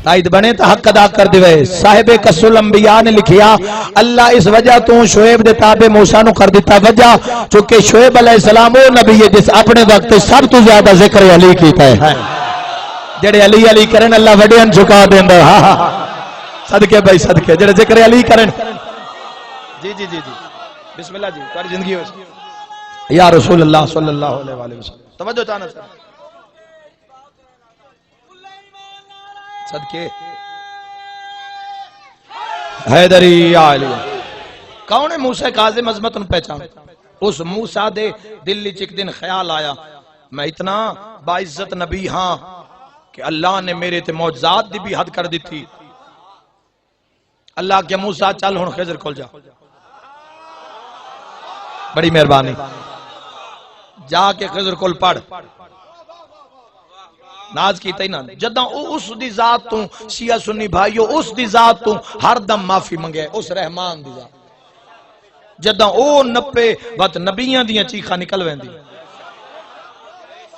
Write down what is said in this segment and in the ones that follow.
تائید بنے تو حق ادا کر دیوے. صاحب کسل انبیاء نے لکھیا اللہ اس وجہ تو شعیب دے تابع موسیٰ نو کر دیتا وجہ چونکہ شعیب علیہ السلام وہ نبی ہے جس اپنے وقت سب تو زیادہ ذکر علی کیتا ہے. جڑے علی علی کرن اللہ وڈیاں جھکا دیندا. صدقے بھائی صدقے جڑے ذکر علی کرن. جی جی جی جی بسم اللہ جی تمہاری زندگی ہو یا رسول اللہ صلی اللہ علیہ وآلہ وسلم. توجہ چاہنا صدقے حیدری یا علی. کون ہے موسیٰ کاظم عظمت ان پہچان. اس موسیٰ دے دلی چک دن خیال آیا میں اتنا باعزت نبی ہاں کہ اللہ نے میرے تے معجزات دی بھی حد کر دی تھی. اللہ کے موسیٰ چل ہن خضر کھول جا. بڑی مہربانی جا کے خضر کھول پڑھ. ناز کیتا ہی نا جداں اس دی ذات تو شیعہ سنی بھائیو اس دی ذات تو ہر دم معافی منگے اس رحمان دی ذات. جداں او نپے بات نبیاں دیاں چیخاں نکل ویندی.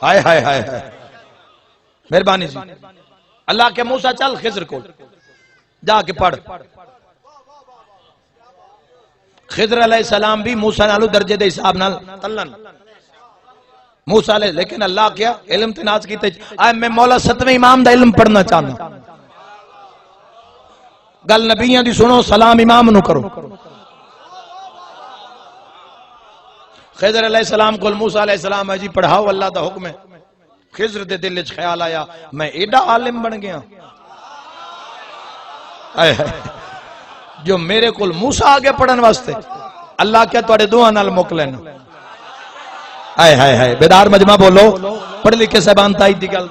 ہائے ہائے ہائے ہائے مہربانی جی. اللہ کے موسیٰ چل خضر کھول جا کے پڑھ. خضر علیہ السلام بھی موسیٰ نالو درجے دے حساب نال تلن موسیٰ علیہ لیکن اللہ کیا علم تناز کیتے آئے میں مولا ستویں امام دا علم پڑھنا چاہنا. گل نبیاں دی سنو سلام امام نو کرو. خضر علیہ السلام کو موسیٰ علیہ السلام ہے جی پڑھاؤ اللہ دا حکم ہے. خضر دے دل وچ خیال آیا میں ایڈا عالم بن گیا جو میرے کول موسیٰ آگے پڑھن واسطے اللہ کیا توڑے دعا نال موکلن. آئے ہائے ہائے بیدار مجمع بولو پڑھ لکھے صاحبان تائید دی گل.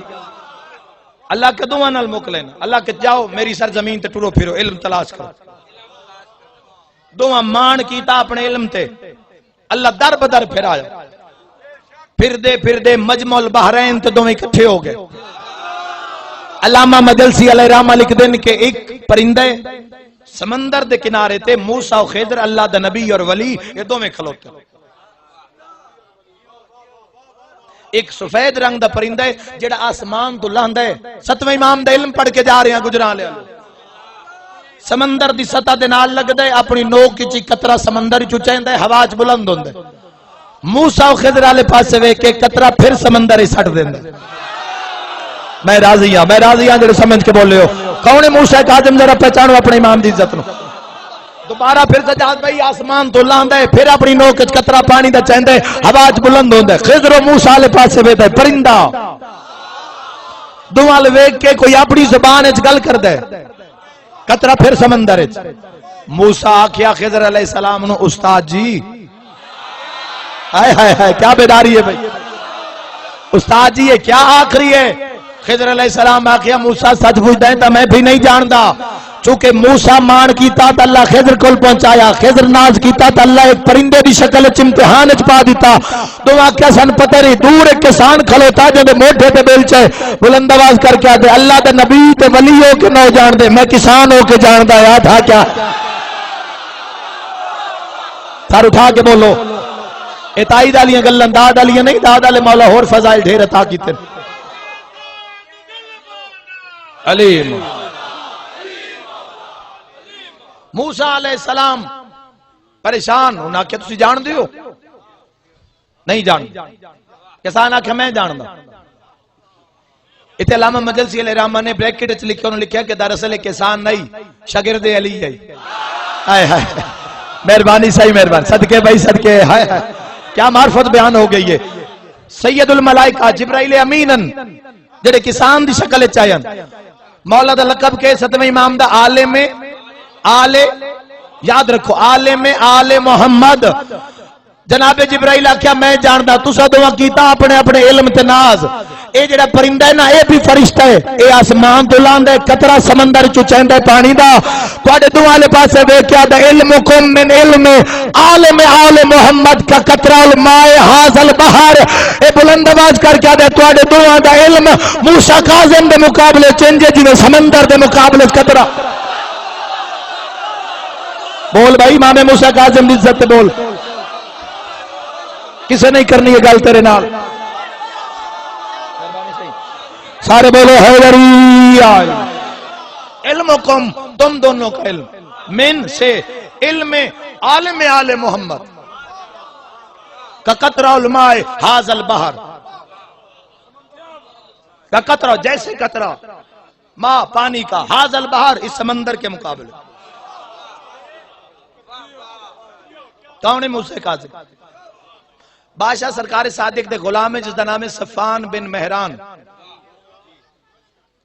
اللہ کے دعا نال موکلن. اللہ کے جاؤ میری سرزمین تے ٹرو پھرو علم تلاش کرو. دعا مان کیتا اپنے علم تے اللہ در بدر پھر آیا. پھر دے مجمع البحرین تے دونوں اکٹھے ہو گئے. علامہ مجلسی علیہ رحمہ لکھ دین کہ ایک پرندے سمندر دے کنارے تے موسیٰ و خضر اللہ دا نبی اور ولی یہ دونوں کھلوتے. ایک سفید رنگ دا پرندہ ہے جڑا آسمان تو لاندہ ہے. ستویں امام دا علم پڑھ کے جا رہے ہیں گجران لے سمندر دی سطح دے نال لگ دے اپنی نوک کی قطرہ سمندر چو چاہندہ ہے ہواج بلند ہوندے. موسیٰ و خضر علیہ پاس سے وے کہ قطرہ پھر سمندر ہی سٹ دیندے. میں راضی ہاں جڑے سمجھ کے بول رہے ہو. کون ہے موسیٰ کاظم ذرا پہچانو اپنے امام دی عزت نو. دوبارہ پھر سجاد بھائی آسمان تو لاندہ ہے پھر اپنی نوک قطرہ پانی دا چاہندے ہواج بلند ہوندے. خضر و موسیٰ علیہ پاس سے وے پرندہ دوال ویک کے کوئی اپنی زبان اچ گل کر دے قطرہ پھر سمندر اچ. موسیٰ آکھیا خضر علیہ السلام نو استاد جی ہائے ہائے ہائے کیا بیداری ہے بھئی استاد جی یہ کیا آخری ہے. خضر علیہ السلام آکھیا موسیٰ سچ پوچھتا ہے تا میں بھی نہیں جاندا. چونکہ موسیٰ مان کیتا تا اللہ خضر کول پہنچایا. خضر ناز کیتا تا اللہ ایک پرندے دی شکل اچ امتحان اچ پا دیتا. تو آکھیا سن پتہ نہیں دور ایک کسان کھلوتا جے موٹے تے بیلچے بلند آواز کر کے آدے اللہ دا نبی تے ولی ہو کے نہ جان دے میں کسان ہو کے جاندا یا تھا کیا. سر اٹھا کے بولو اتائید علیاں گلن داد علیاں نہیں داد علی مولا اور فضائل ڈھیر عطا کیتے. علیم موسیٰ علیہ السلام پریشان ہونا کہ تسی جان دیو نہیں جان کسان آکھا میں جان دا. اتنے علامہ مجلسی علیہ رحمہ نے بریکٹ اچھ لکھے انہوں نے لکھا کہ دراصل کسان نہیں شاگرد علی ہے. آئے ہائے مہربانی صحیح مہربانی صدقے بھائی صدقے. ہائے ہائے کیا معرفت بیان ہو گئی ہے. سید الملائکہ جبرائیل امینن جڑے کسان دی شکل چاہیے. مولا دا لقب کے ستویں امام دا عالم آل یاد رکھو عالم آل محمد. جناب جبرائیل کیا میں جاندا تسا دعا کیتا اپنے اپنے علم تے ناز. اے جڑا پرندہ ہے نا اے بھی فرشتہ ہے. اے آسمان تو لاندا ہے قطرہ سمندر چ چیندا ہے پانی دا. تواڈے دعا والے پاسے ویکھیا دا علمکم من علم عالم آل محمد کا قطرہ الماء ھذا البحر. اے بلند آواز کر کے دے تواڈے دعا دا علم موسیٰ کاظم دے مقابلے چنجے جویں سمندر دے مقابلے قطرہ. بول بھائی امام موسیٰ کاظم دی عزت بول. کسے نہیں کرنی یہ گل تیرے نال سارے بولو حیدری آئے علمکم تم دونوں کا علم، من سے علم عالم آل محمد کا قطرہ علماء حاض البحر، کا قطرہ جیسے قطرہ ماں پانی کا، حاض البحر اس سمندر کے مقابلے۔ کون ہے موسیٰ کاظم؟ بادشاہ سرکار صادق دے غلام ہے جس دا نام ہے صفان بن مہران۔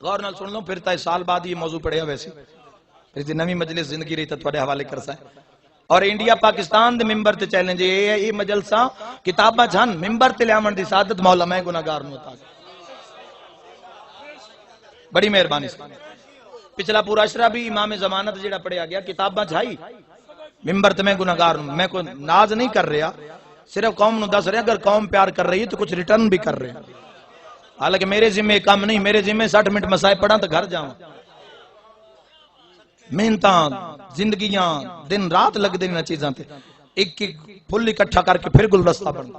غور نال سن لو، پھر تا سال بعد یہ موضوع پڑھے ویسے پھر دی نوی مجلس زندگی رہی تا تھوڑے حوالے کرسا ہے۔ اور انڈیا پاکستان دے ممبر تے چیلنج یہ مجلسہ کتابہ جھان ممبر تے لیامن دی سعادت مولا میں گناہگار نوتا۔ بڑی مہربانی سے پچھلا پورا اشرا بھی امام زمانت جڑا پڑھیا گیا کتاباں جھائی ممبر تے میں گناہگار ہوں، میں کوئی ناز نہیں کر رہا، صرف قوم نو دس رہے، اگر قوم پیار کر رہی ہے تو کچھ ریٹرن بھی کر رہے ہیں۔ حالانکہ میرے ذمہ کام نہیں، میرے ذمہ 60 منٹ مسائب پڑھا تو گھر جاؤں، محنتاں زندگیاں دن رات لگ دینا چیزاں تے ایک ایک پھل اکٹھا کر کے پھر گلدستہ بننا،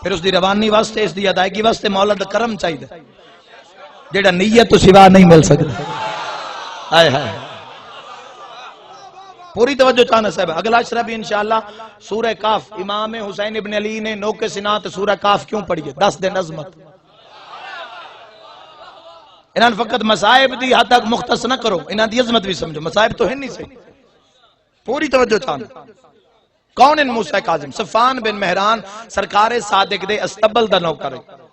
پھر اس دی روانی واسطے اس دی ادائیگی واسطے مولا دا کرم چاہیے جیڑا نیت تو سوا نہیں مل سکتا۔ آئے ہائے پوری توجہ چاہنا صاحب۔ اگلا اشرا بھی انشاءاللہ سورہ کاف، امام حسین ابن علی نے نوکے سنات سورہ کاف کیوں پڑھی ہے، 10 دن عظمت۔ انہاں فقط مصائب دی حد تک مختص نہ کرو، انہاں دی عظمت بھی سمجھو، مصائب تو ہے نہیں سے پوری توجہ چاہنا۔ کون ان موسیٰ کاظم؟ صفان بن مہران سرکار صادق دے استبل دا نوکر ہے۔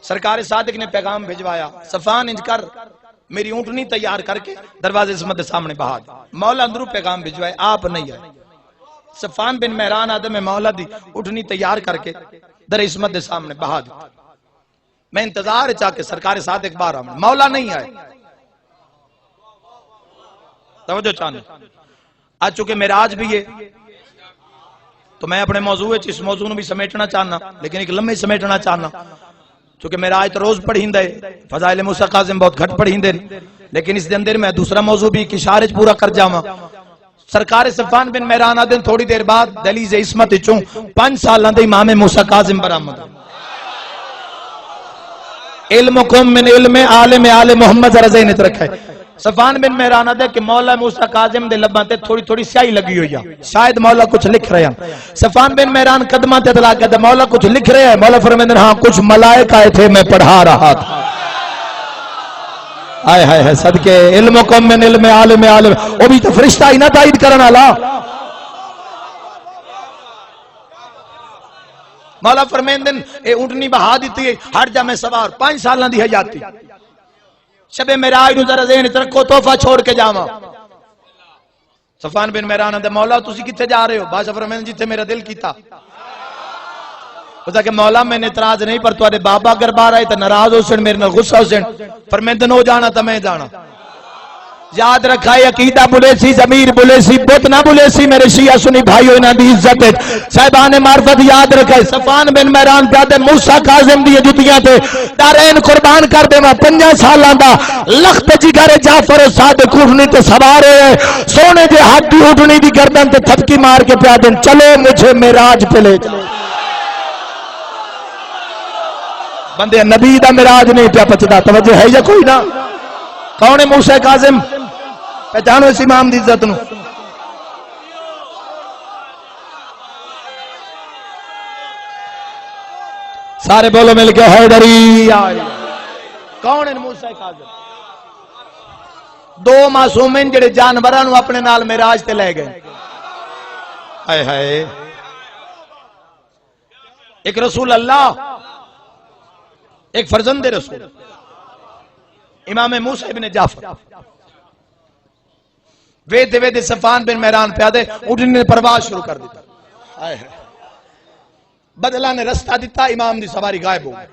سرکار صادق نے پیغام بھیجوایا، صفان انج کر میری اونٹنی تیار کر کے دروازے عظمت سامنے بہا دے۔ مولا اندرو پیغام بھیجوائے، آپ نہیں آئے۔ صفان بن مہران آدم میں مولا دی اونٹنی تیار کر کے در عظمت سامنے بہا دے۔ میں انتظار چاہ کے سرکار صادق باہر آمد، مولا نہیں آئے۔ توجہ چاہنے آج چونکہ معراج بھی ہے تو میں اپنے موضوع ہے اس موضوع بھی سمیٹنا چاہنا، لیکن ایک لمحے سمیٹنا چاہنا چونکہ معراج تو روز پڑھیندے، فضائل موسیٰ کاظم بہت گھٹ پڑھیندے، لیکن اس دے اندر میں دوسرا موضوع بھی اشارے پورا کر جاواں۔ سرکار صفان بن مہران دن تھوڑی دیر بعد دہلیز عصمت چوں 5 سالاں دے امام موسیٰ کاظم برآمد۔ علمکم من علم عالم آل محمد رضین رکھے۔ صفان بن مہران دے کہ مولا موسیٰ کاظم دے لباں تے تھوڑی تھوڑی سیاہی لگی ہوئی ہے، شاید مولا کچھ لکھ رہے ہیں۔ صفان بن مہران قدمہ تے اطلاع کرتا، مولا کچھ لکھ رہے ہیں؟ مولا فرمائے ہاں کچھ ملائکہ آئے تھے میں پڑھا رہا تھا۔ آئے ہائے ہے صدقے علمکم من علم عالم عالم، وہ بھی تو فرشتہ ہی نہ تائید کرنا لا۔ مولا فرمائے دن اے اونٹنی بہا دیتی ہے، ہر جا میں سوار 5 سالاں دی حیاتی، شب معراج نو ذرا ذہن وچ رکھو، تحفہ چھوڑ کے جاواں۔ صفان بن مہران دے مولا تسی کتھے جا رہے ہو؟ بادشاہ فرمائے جتھے میرا دل کیتا۔ کہ مولا میں نے اعتراض نہیں، پر تواڈے بابا اگر باہر آئے تے ناراض ہو سن، میرے نال غصہ ہو سن، فرمائے نو جانا تے میں جانا۔ یاد رکھا ہے عقیدہ بلے سی، ضمیر بلے سی، بت نہ بلے سی، میرے شیعہ سنی بھائیو انہاں دی عزت ہے صاحبان معرفت یاد رکھے۔ صفان بن مہران تے موسیٰ کاظم دی جتیاں تے دارین قربان کر دیواں 5 سالاں دا لخت جگر جعفر صادق اٹھنی تے سوار ہے، سونے دے ہاتھ دی اٹھنی دی گردن تے تھپکی مار کے پیا دین چلو مجھے معراج پہ لے چلو۔ بندے نبی دا معراج نہیں پیا پچدا، توجہ ہے یا کوئی نہ؟ کون ہے موسیٰ کاظم؟ پہچانو اس امام دی عزت نو۔ سارے بولو مل کے حیدری آئی۔ کون ہے موسیٰ کاظم؟ 2 معصومین جڑے جانوراں نو اپنے نال معراج تے لے گئے۔ ہائے ہائے، ایک رسول اللہ، ایک فرزند رسول امام موسیٰ ابن جعفر۔ ویدے ویدے صفان بن مہران پیادے اٹھنے نے پرواز شروع کر دیتا۔ آئے ہے بدلہ نے رستہ دیتا، امام دی سواری غائب ہو گئی۔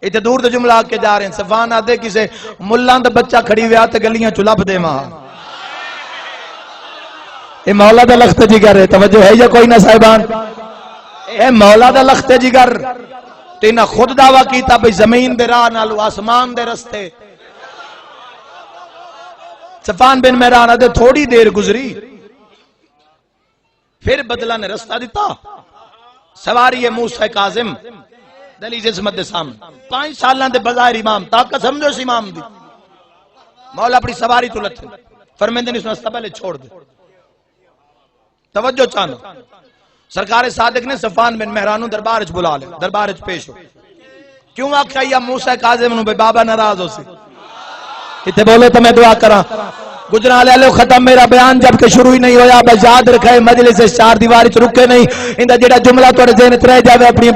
اتنے دور دے جملہ آکے جا رہے ہیں، صفان آدھے کسے ملان دا بچہ کھڑی ہوئے آتے گلیاں چلپ دے ماں۔ اے مولا دا لخت جگر ہے، توجہ ہے یا کوئی نہ صاحبان؟ اے مولا دا لخت جگر، تینا خود دعویٰ کیتا بھئی زمین دے راہ نالو آسمان دے رستے۔ صفان بن مہران آدھے تھوڑی دیر گزری، پھر بدلہ نے رستہ دیتا، سواری موسیٰ کاظم دلیل عصمت دے سامنے 5 سالاں دے بظاہر امام طاقت سمجھو اس امام دی مولا اپنی سواری تو لتھے فرمیندے نے اس نے پہلے چھوڑ دے توجہ چاہنا سرکار صادق نے صفوان بن مہران دربار وچ بلا لے دربار وچ پیش ہو کیوں آکھیا یا موسیٰ کاظم نو بے بابا ناراض ہو سی کتے بولے تو میں دعا کراں گجرا لے ختم میرا بیان جب کہ شروع ہی نہیں ہویا بس یاد رکھے مجلس سے 4 دیواری چ رکے نہیں اندا جڑا جملہ تواڈے ذہن وچ رہ جاوے اپنی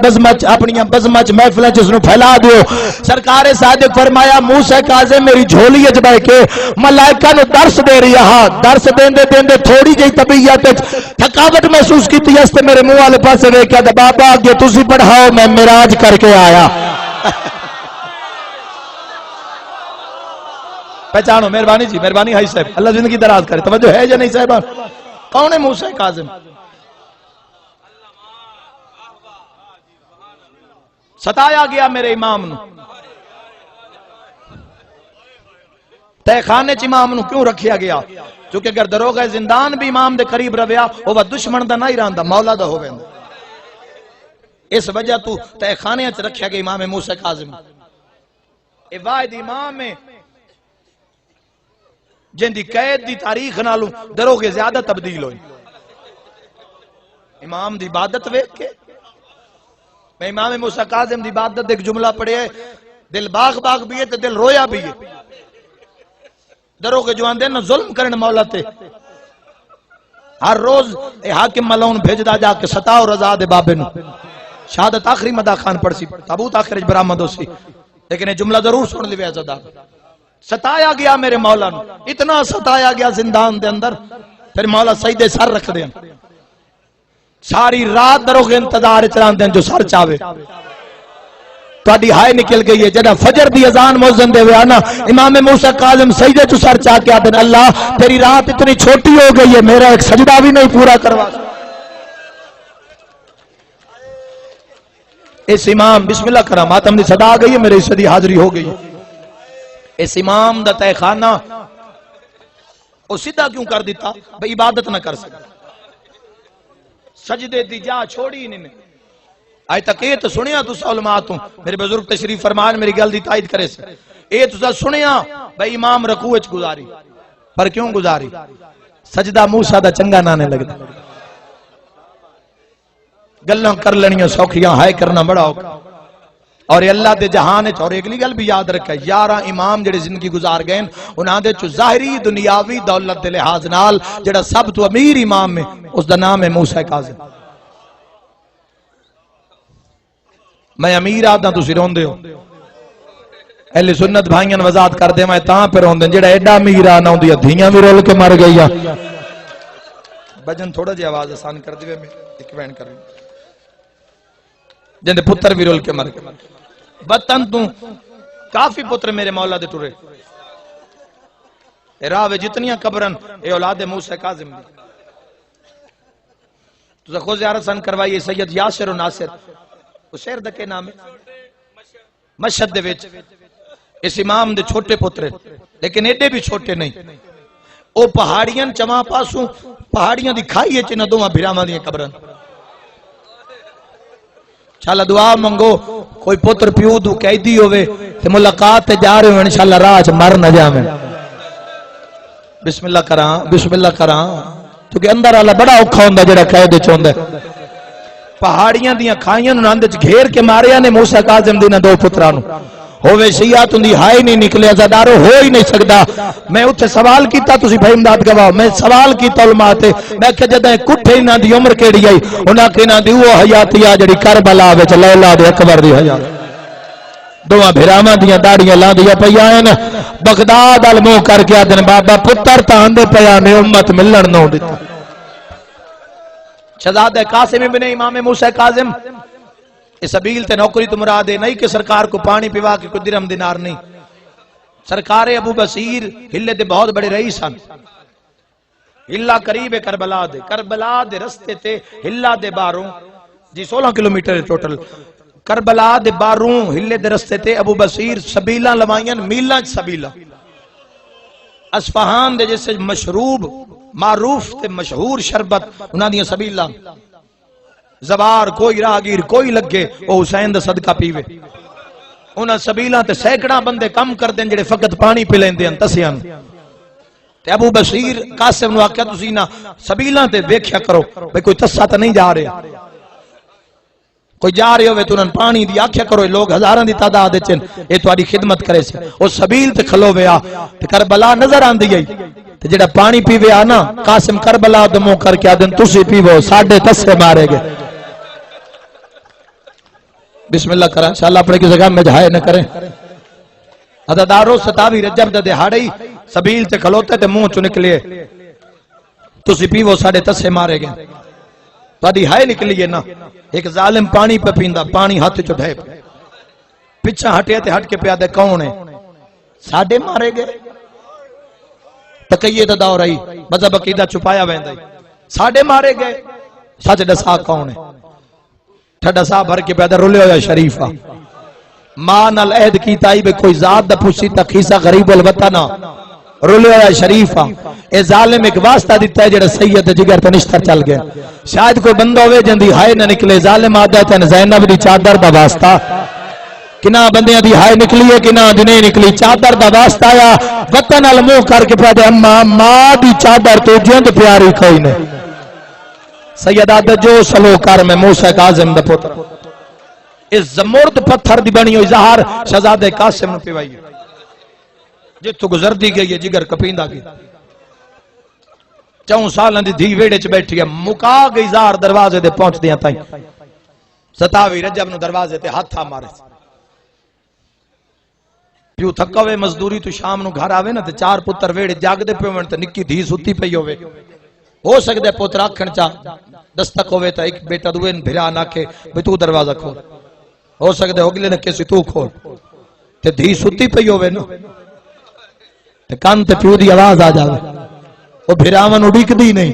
بزمچ محفلاں چ اس نو پھیلا دیو سرکار صادق فرمایا موسیٰ کاظم میری جھولی وچ بیٹھ کے ملائکہ نو درس دے رہی ہاں درس دیندے دیندے تھوڑی جئی طبیعت وچ تھکاوٹ محسوس کیتی اس تے میرے منہ والے پاسے ویکھیا تے بابا اگے تسی پڑھاؤ میں معراج کر کے آیا پہچانو مہربانی جی مہربانی حاجی صاحب اللہ زندگی دراز کرے توجہ ہے یا نہیں صاحب کون ہے موسیٰ کاظم ستایا گیا میرے امام نو تہ خانے چ امام نو کیوں رکھیا گیا کیونکہ اگر دروغہ زندان بھی امام دے قریب رویا وہ دشمن دا نہیں رہندا مولا دا ہوویندا اس وجہ تو تہ خانے چ رکھیا گیا امام موسیٰ کاظم اے واحد امام ہے جن دی قید دی تاریخ نالوں دروغے زیادہ تبدیل ہوئی امام دی عبادت ویکھ کے میں امام موسیٰ کاظم دی عبادت ایک جملہ پڑھے دل باغ باغ بھی ہے تے دل رویا بھی ہے دروغے جو آندے نا ظلم کرن مولا تے ہر روز اے حاکم ملون بھیجدا جا کے ستاؤ رضا دے بابے نو شہادت آخری مدہ خان پڑھ سی تابوت آخر برآمد ہو سی لیکن یہ جملہ ضرور سن لیوے عزدا ستایا گیا میرے مولا نو اتنا ستایا گیا زندان دے اندر پھر مولا سجدے سر رکھ دیں ساری رات دروغ انتظار چلان دیں جو سر چاہے تواڈی ہائے نکل گئی ہے جڑا فجر دی اذان مؤذن دے ویا نا امام موسیٰ کاظم سجدے تو سر چاہ کے آدن اللہ تیری رات اتنی چھوٹی ہو گئی ہے میرا ایک سجدہ بھی نہیں پورا کروا اس امام بسم اللہ کرام ماتم دی صدا آ گئی ہے میرے حصے دی حاضری ہو گئی اس امام دا تہ خانہ او سیدھا کیوں کر دیتا بھئی عبادت نہ کر سکتا سجدے دی جا چھوڑی انہیں آئے تک یہ تو سنیا تو علماء تو میرے بزرگ تشریف فرمان میری گل دی تائید کرے سے یہ تو سنیا بھئی امام رکوع وچ گزاری پر کیوں گزاری سجدہ موسیٰ دا چنگا نانے لگتا گلوں کر لنیاں سوکھیاں ہائے کرنا بڑا ہوگا اور اللہ دے جہان ہے اور اگلی گل بھی یاد رکھا 11 امام جڑے زندگی گزار گئے انہاں دے چو ظاہری دنیاوی دولت دے لحاظ نال جڑا سب تو امیر امام ہے اس دا نام ہے موسیٰ کاظم میں امیر آدھا تو سرون دے ہو اہل سنت بھائیاں وضاحت کر دے میں تاں پر ہوں دیں جڑا ایڈا امیر آنا ہوں دیا دھیاں بھی رول کے مر گئی بجن تھوڑا جی آواز آسان کر دیوے میں ایک بین کر رہی جن دے پتر بھی رول کے مر گئی بطن تو کافی پتر میرے مولا دے ٹورے راوے جتنیاں قبرن اے اولاد موسیٰ کاظم دی تو سے خود زیارت سن کروائیے سید یاسر و ناصر اس شہر دکے نام ہے مشہد دے ویچ اس امام دے چھوٹے پترے لیکن ایڈے بھی چھوٹے نہیں او پہاڑیاں چما پاسوں پہاڑیاں دی کھائیے چنہ دوہاں بھراما دیئے قبرن انشاءاللہ دعا منگو کوئی پتر پیو دو قیدی ہوئے کہ ملاقات جا رہے ہو انشاءاللہ راج مر نہ جاویں بسم اللہ کران کیونکہ اندر والا بڑا اوکھا ہوندا جڑا قید چ ہوندا پہاڑیاں دیاں کھائیاں نوں اندر گھیر کے ماریا نے موسیٰ کاظم دی نہ دو پتراں نوں ہووے شیعت دی ہائے نہیں نکلے ازادارو ہو ہی نہیں سکدا میں اتھے سوال کیتا تسی بھائی امداد گواہ میں سوال کیتا علماء تے میں کہ جدیں کٹھے انہاں دی عمر کیڑی آئی انہاں کہ انہاں دی وہ حیاتیہ جڑی کربلا وچ لیلا دے اکبر دی حیات دوواں بھراواں دیاں داڑیاں لاندیاں پیاں ہیں بغداد ال منہ کر کے آدن بابا پتر تاں دے پیا نے امت ملن نو دتا شہزادہ قاسم ابن امام موسیٰ کاظم اس سبیل تے نوکری تو مراد ہے نہیں کہ سرکار کو پانی پیوا کے کوئی درہم دینار نہیں سرکار ابو بصیر ہلے دے بہت بڑے رئیس ہیں ہلا قریب ہے کربلا دے رستے تے ہلا دے باروں جی 16 کلومیٹر ہے ٹوٹل کربلا دے باروں ہلے دے رستے تے ابو بصیر سبیلہ لوائیں میلہ سبیلہ اصفہان دے جیسے مشروب معروف تے مشہور شربت انہاں دیاں سبیلہ زبار کوئی راگیر کوئی لگے او حسین دا صدقہ پیوے انہاں سبیلاں تے سینکڑا بندے کم کر دیں جڑے فقط پانی پی لیندے ہیں تسیاں تے ابو بشیر قاسم نو آکھیا تسی نا سبیلاں تے ویکھیا کرو بھئی کوئی تسا تے نہیں جا رہا کوئی جا رہے ہوئے تو انہاں پانی دی آکھیا کرو لوگ ہزاراں دی تعداد وچ اے تہاڈی خدمت کرے سے او سبیل تے کھلوے آ تے کربلا نظر آندی ائی تے جڑا پانی پیوے آ نا قاسم کربلا دے منہ کر کے آدن تسی پیو ساڈے تسے مارے گئے بسم اللہ کریں انشاءاللہ اپنے کی جگہ میں جہائے نہ کریں عددارو 27 رجب دے دہاڑی سبیل تے کھلوتے تے منہ چ نکلے تسی پیو ساڈے تسے مارے گئے تہاڈی ہائے نکلی ہے نا ایک ظالم پانی پہ پیندا پانی ہاتھ چ ڈھے پیچھے ہٹے تے ہٹ کے پیا دے کون ہے ساڈے مارے گئے تقیے دا دور آئی مذہب عقیدہ چھپایا ویندا ساڈے مارے گئے سچ دسا کون ہے ٹھڈا صاحب بھر کے پیدا رولے ہویا شریفہ ماں نال عہد کیتا ہی بے کوئی ذات دا پوچھی تخیصہ غریب الوطن رولے ہویا شریفہ اے ظالم ایک واسطہ دیتا ہے جڑا سید جگر تے نشتر چل گیا شاید کوئی بندہ ہوئے جندی ہائے نہ نکلے ظالم آدھا تے زینب دی چادر دا واسطہ کنا بندیاں دی ہائے نکلی ہے کنا جنے نکلی چادر دا واسطہ آیا وطن ال منہ کر کے پیدا اماں ماں دی چادر تو جند پیاری کوئی نہیں سیدہ جو سلو کر میں موسیٰ کاظم دا پتر اس زمرد پتھر دی بنی ہوئی زہار شہزادہ قاسم نے پیوائی جتو گزر دی گئی ہے جگر کپیندہ گئی 4 سالوں دی دھی ویڑے چ بیٹھی ہے مکا گئی زہار دروازے دے پہنچ دیا تائیں 27 رجب نو دروازے تے ہاتھا مارے پیو تھکا ہوئے مزدوری تو شام نو گھر آوے نا تے 4 پتر ویڑے جاگ دے پیو تے نکی دھی ستی پئی ہوئے ہو سکتے پوتر آکھن چاہ دستک ہوئے تا ایک بیٹا دوئے بھرا نہ کے بھی تو دروازہ کھول ہو سکتے ہوگلے نہ کسی تو کھول تے دھی ستی پئی ہوئے نا تے کان تے پیو دی آواز آ جاوے وہ بھراون اڑیک دی نہیں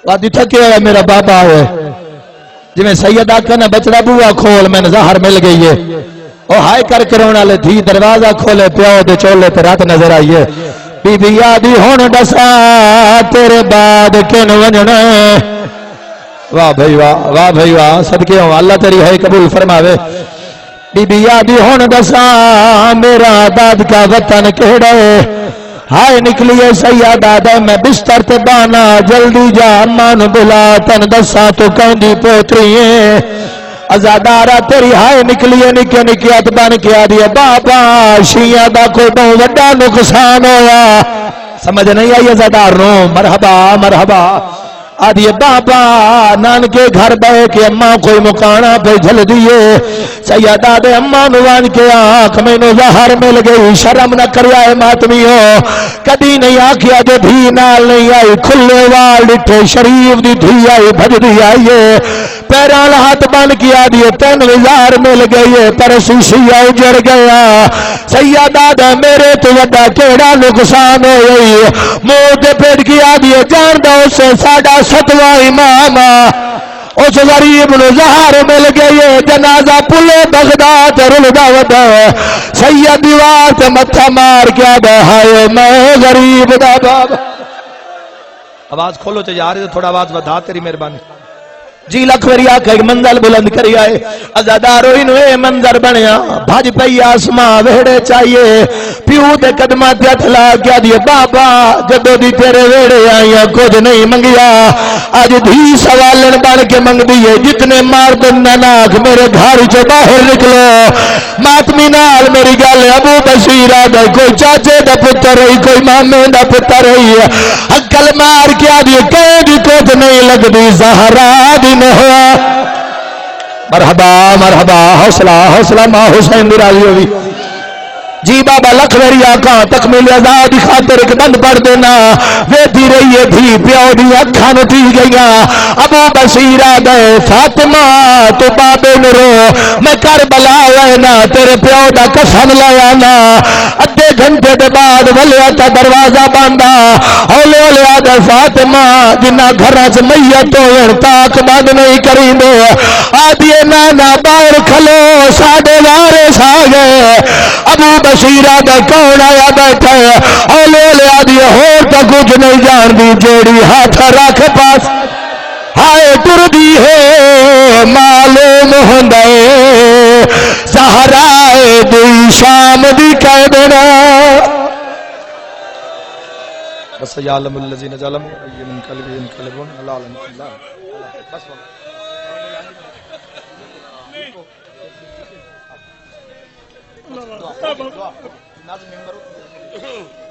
وادی تھکے ہوئے میرا بابا ہوئے جی میں سید آکھا نا بچڑا بوا کھول میں زہر مل گئی ہے وہ ہائے کر کرونا لے دھی دروازہ کھولے پیو دے چولے تے رات نظر آئیے بی بی آدھی ہون دسا تیرے بعد کن ونجنے واہ بھائی واہ صدقے ہوں اللہ تیری ہے قبول فرماوے بی بی آدھی ہون دسا میرا داد کا وطن کہڑے ہائے نکلیے سیادہ دے میں بستر تے بانا جلدی جا امان بلا تن دسا تو کہندی پوتریے ازادارہ تیری ہائے نکلیے نکے نکیات بان کیا دیئے بابا شیعہ دا کوئی بہت وڈا نقصان ہویا سمجھ نہیں آئی ازادار نو مرحبا مرحبا آدھیے بابا نان کے گھر بے کہ اماں کوئی مکانا پہ جھل دیئے سیدہ دے اماں نوان کے آنکھ میں نو زہر مل گئی شرم نہ کریا ہے ماتمی ہو کدی نہیں آکھیا جو دھی نال نہیں آئی کھلے وال ڈٹھے شریف دی دھی آئی بھج دی آئیے پیران ہاتھ بان کیا دیئے 3 وزار مل گئی پر شیشیہ اجڑ گیا سیدہ دے میرے تو وڈا کیڑا نقصان ہوئی موت پیٹ کیا دیئے جان دا اسے ساڑا ستوا امام اس غریب نو زہر مل گئی جنازہ پلے بغداد رلدہ ودا سید دیوار تے متھا مار کیا دے ہائے میں غریب دا بابا آواز کھولو چاہیے آ رہے تھوڑا آواز ودا تیری مہربانی جی لکھوری آکھا ایک منزل بلند کری آئے ازادارو انوے منظر بنیا بھاج پئی آسماں ویڑے چاہیے پیو دے قدمات یا تھلا کیا دیئے بابا جدو دی تیرے ویڑے آئیا کچھ نہیں منگیا آج دھی سوالن بن کے منگ دیئے جتنے ماردن نناک میرے گھر جو باہر نکلو ماتمی نال میری گل ابو بشیر آدھے کوئی چاچے دا پتر رہی کوئی مامے دا پتر رہی عقل مار کیا دیئے کہیں دی کچھ نہیں لگ دی زہرا دی ہوا مرحبا مرحبا حوصلہ ماں حسین دی راضی ہوئی جی بابا لکھوری آقا تکمیل آزادی خاطر ایک بند پڑھ دینا ویدی رہی ہے بھی پیو دی اکھاں نٹی گئیاں ابو بشیر آدھے فاطمہ تو بابے نرو میں کربلا وینا تیرے پیو دا کفن لیانا ادھے گھنٹے دے بعد ولیہ تا دروازہ باندھا اولے اولے آدھے فاطمہ جنہ گھرہ سے میت ہوئے تاک بند نہیں کریں دے آدھے نانا باہر کھلو ساڑے وارث آگے ابو بشیرہ دا کون آیا بیٹھا ہے اولے اولے آدھی ہور تا کچھ نہیں جان دی جیڑی ہاتھ رکھ پاس ہائے ٹر دی ہے شام دی کہہ دینا بس یعلم الذین ظلموا ای منقلب ینقلبون اللہ علم اللہ بس دعا ناظم ممبر